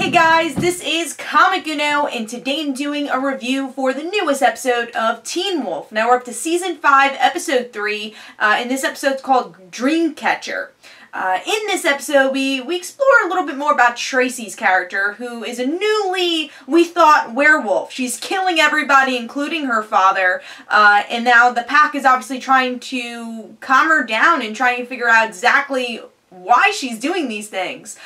Hey guys, this is Comic Uno, and today I'm doing a review for the newest episode of Teen Wolf. Now we're up to Season 5, Episode 3, and this episode's called Dreamcatcher. In this episode, we explore a little bit more about Tracy's character, who is a newly, we thought, werewolf. She's killing everybody, including her father, and now the pack is obviously trying to calm her down and trying to figure out exactly why she's doing these things.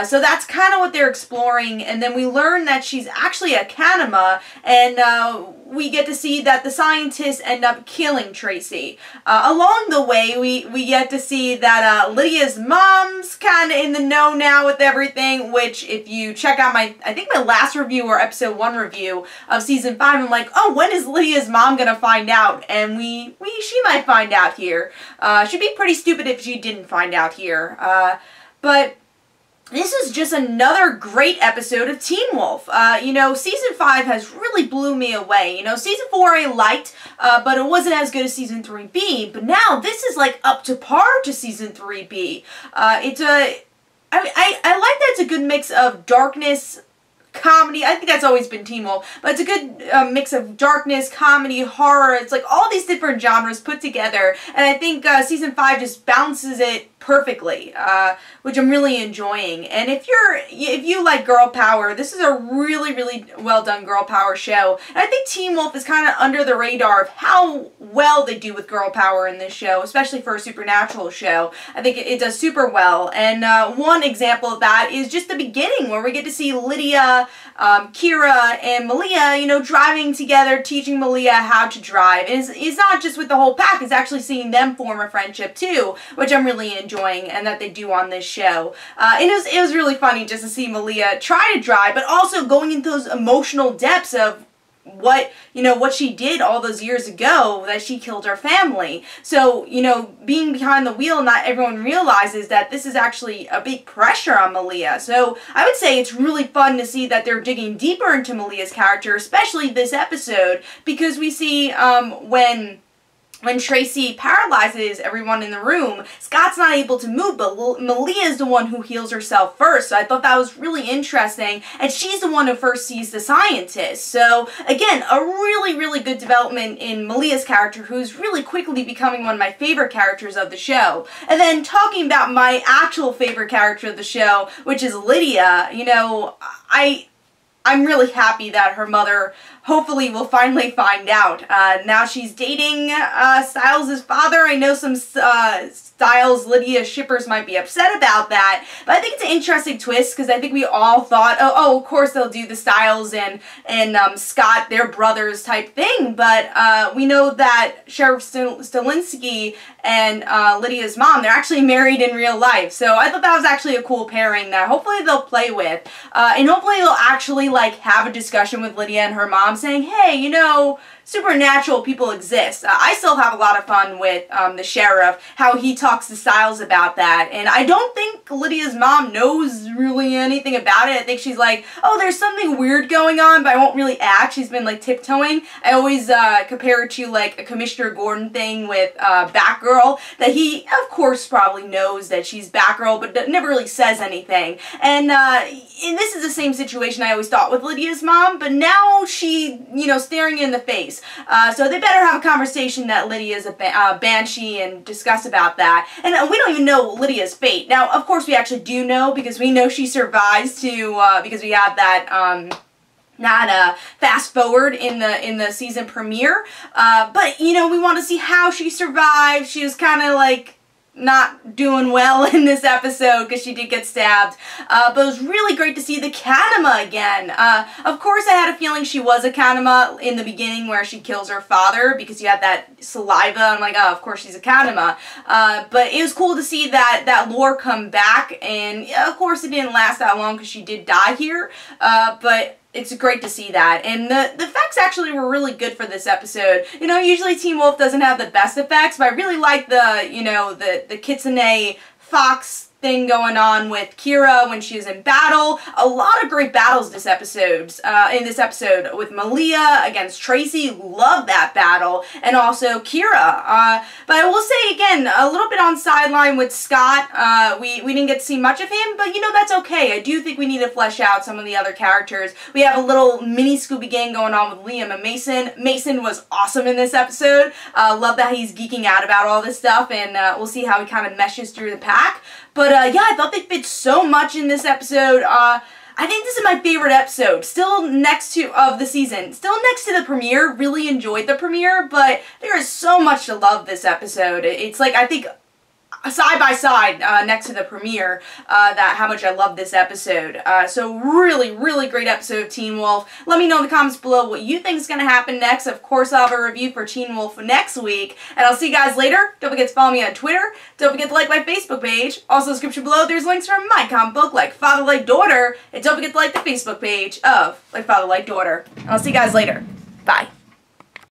So that's kind of what they're exploring, and then we learn that she's actually a Kanima, and we get to see that the scientists end up killing Tracy. Along the way, we get to see that Lydia's mom's kind of in the know now with everything, which if you check out I think my last review or episode 1 review of season 5, I'm like, oh, when is Lydia's mom gonna find out? And she might find out here. She'd be pretty stupid if she didn't find out here. But this is just another great episode of Teen Wolf. You know, Season 5 has really blew me away. You know, Season 4 I liked, but it wasn't as good as Season 3B. But now, this is like up to par to Season 3B. I like that it's a good mix of darkness, comedy. I think that's always been Teen Wolf, but it's a good mix of darkness, comedy, horror. It's like all these different genres put together, and I think Season 5 just balances it perfectly, which I'm really enjoying. And if you like girl power, this is a really, really well done girl power show. And I think Teen Wolf is kind of under the radar of how well they do with girl power in this show, especially for a supernatural show. I think it does super well. And one example of that is just the beginning, where we get to see Lydia, Kira, and Malia, you know, driving together, teaching Malia how to drive. And it's not just with the whole pack, it's actually seeing them form a friendship too, which I'm really enjoying, and that they do on this show. And it was really funny just to see Malia try to drive, but also going into those emotional depths of what she did all those years ago, that she killed her family. So, you know, being behind the wheel, not everyone realizes that this is actually a big pressure on Malia. So I would say it's really fun to see that they're digging deeper into Malia's character, especially this episode, because we see when Tracy paralyzes everyone in the room, Scott's not able to move, but Malia is the one who heals herself first. So I thought that was really interesting, and she's the one who first sees the scientist. So again, a really, really good development in Malia's character, who's really quickly becoming one of my favorite characters of the show. And then talking about my actual favorite character of the show, which is Lydia, you know, I'm really happy that her mother hopefully will finally find out. Now she's dating Stiles' father. I know some Stiles Lydia shippers might be upset about that, but I think it's an interesting twist, because I think we all thought, oh, of course they'll do the Stiles and Scott, their brothers type thing, but we know that Sheriff Stilinski and Lydia's mom, they're actually married in real life, so I thought that was actually a cool pairing that hopefully they'll play with, and hopefully they'll actually like have a discussion with Lydia and her mom saying, hey, you know, supernatural people exist. I still have a lot of fun with the sheriff, how he talks to Stiles about that, and I don't think Lydia's mom knows really anything about it. I think she's like, oh, there's something weird going on, but I won't really act. She's been like tiptoeing. I always compare it to like a Commissioner Gordon thing with Batgirl, that he of course probably knows that she's Batgirl, but never really says anything. And this is the same situation I always thought with Lydia's mom, but now she, you know, staring in the face. So they better have a conversation that Lydia's a banshee and discuss about that. And we don't even know Lydia's fate. Now, of course, we actually do know, because we know she survives to, because we have that, not fast forward in the season premiere. But, you know, we want to see how she survived. She was kind of like not doing well in this episode because she did get stabbed, but it was really great to see the Kanima again. Of course I had a feeling she was a Kanima in the beginning where she kills her father, because you had that saliva. I'm like, oh, of course she's a Kanima. But it was cool to see that lore come back, and of course it didn't last that long because she did die here, but it's great to see that. And the effects actually were really good for this episode. You know, usually Teen Wolf doesn't have the best effects, but I really like the, you know, the Kitsune Fox thing going on with Kira when she is in battle. A lot of great battles this episode, with Malia against Tracy. Love that battle. And also Kira. But I will say again, a little bit on sideline with Scott. We didn't get to see much of him, but you know, that's okay. I do think we need to flesh out some of the other characters. We have a little mini Scooby Gang going on with Liam and Mason. Mason was awesome in this episode. Love that he's geeking out about all this stuff, and we'll see how he kind of meshes through the pack. But yeah, I thought they fit so much in this episode. I think this is my favorite episode. Still next to of the season. Still next to the premiere. Really enjoyed the premiere, but there is so much to love this episode. It's like, I think, side by side next to the premiere, that how much I love this episode. So really, really great episode of Teen Wolf. Let me know in the comments below what you think is going to happen next. Of course, I'll have a review for Teen Wolf next week. And I'll see you guys later. Don't forget to follow me on Twitter. Don't forget to like my Facebook page. Also, in the description below, there's links from my comic book, Like Father, Like Daughter. And don't forget to like the Facebook page of Like Father, Like Daughter. And I'll see you guys later. Bye.